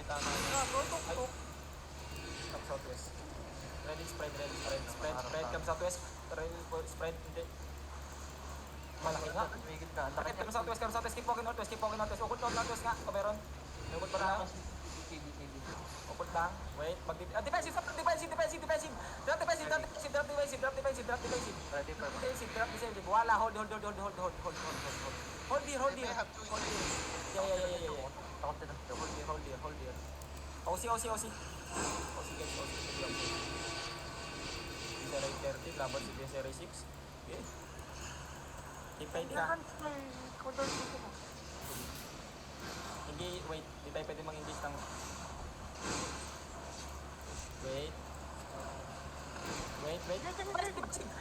nakita na. Ay. Come southwest. Ready, spread. Spread, come southwest. Spread, hindi. Malaki nga. Tumigil ka. Bakit come southwest, keep walking northwest. Ukot northwest nga, kameron. Ukot pa lang. Ukot lang. Wait, defensive. Drop defensive. Wala, hold here. Hold here. Yeah. Hold here. OC. Guys. Desiree 30, laban si Desiree 6. Okay. Keep fighting ha. Hindi, wait. Hindi tayo pwede mang-engage ng... Wait.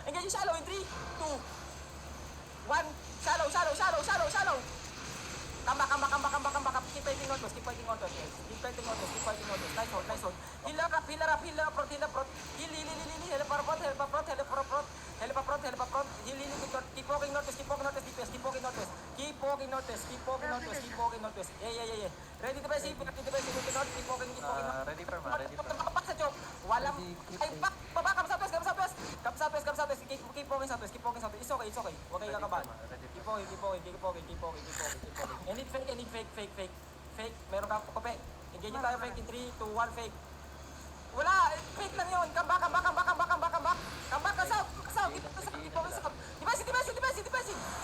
Engage yung shallow in 3, 2, 1. Shallow. Come back. Keep fighting northwest. Nice hold. Heal up, front. Help up front. Heal. Keep walking northwest. Keep walking northwest. Yeah. Ready to basic. Keep walking. Ready for ma. Back sa joke. Walang... Ay, back. Baba, come southwest. Keep walking southwest. It's okay. Huwag kayo kakabahan. Keep walking. I need fake. Meron ka kope. Engage tayo fake in 3, 2, 1, fake. Wala! Fake lang yun! Come back! Come back ka south! Keep walking south! Defensive!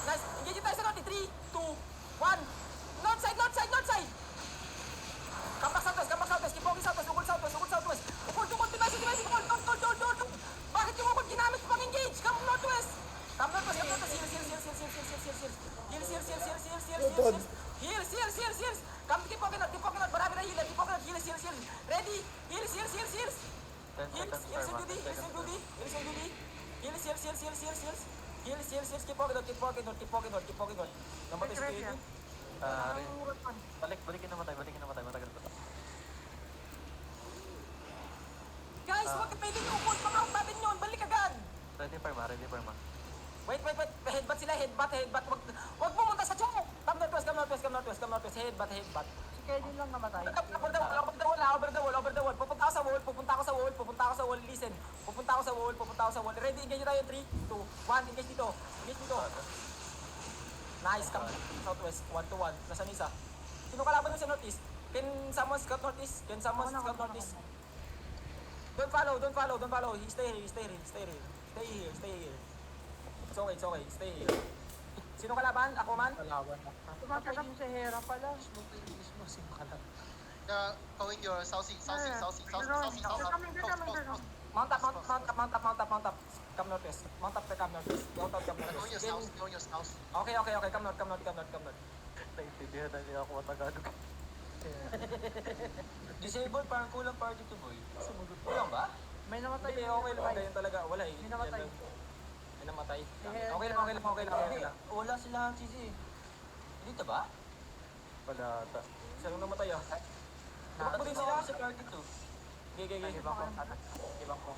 Nice! Engage tayo sa north in 3, 2, 1. North side! Come back southwest! Keep walking southwest! Ukol southwest! Ukol! Defensive! Ukol! Bakit yung ukol ginamit pang engage? Come northwest! Heal! Come, keep walking out, marami na heal. Ready? Heal! Heals keep walking north. Namatay si Katie. Balikin na matay. Matagal pa. Guys, huwag ka pwedeng ukol, pang-out natin yun, balik agad! Ready for ma. Wait, headbutt sila, headbutt, wag pumunta sa choke! Come northwest, headbutt. Si Kevin lang namatay. Over the wall, pupunta ako sa wall, listen. Pupunta ako sa wall, ready, engage tayo, 3, 2, 1, engage dito. Nice, come southwest, 1-1, nasan isa? Sino kalaban mo sa northeast? Can someone scout northeast? Don't follow, stay here. It's okay, stay here. Sino kalaban? Ako man? Tumatay yung sa Hera pala. Going your southeast. Mount up. Come northwest. Mount up. Go out, come Going your northwest. south. Okay. Come north. Naintindihan na niya ako matagalog. Disabled, parang kulang party to boy. Sumugot. Kulang ba? May namatay. Hindi, okay lang. Ganyan talaga. Wala eh. May namatay. May namatay. Okay lang. Wala sila Sisi. Dito ba? Wala ata. Saan nung namatay ah? Tumakbo din sila sa party to. Gigi. Ibang ko.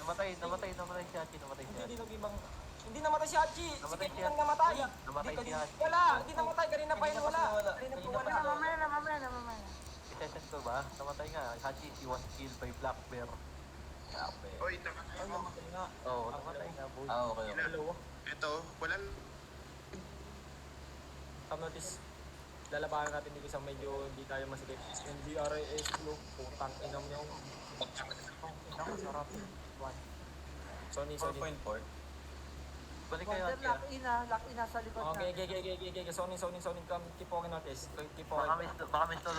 Namatay si Hachi. Hindi namatay si Hachi. Si Namatay Kevin si lang Hachi. namatay. Namatay si Hachi. Wala. Hindi namatay. Kanina pa yun wala. Mamaya na. I-session ko ba? Namatay nga. Hachi, he was killed by Black Bear. Oy, Ay, namatay nga. Oo, namatay nga, boy. Okay. Hello. ito, walang... Come notice. Lalabanan natin dito sa medyo hindi tayo masikip. Yung DRS flow. Putang inam niya. Sarap. Sony. 4.4. Balik kayo, Hachi. Lock in na sa likod na. Okay. Sony. Keep walking notice. Baka may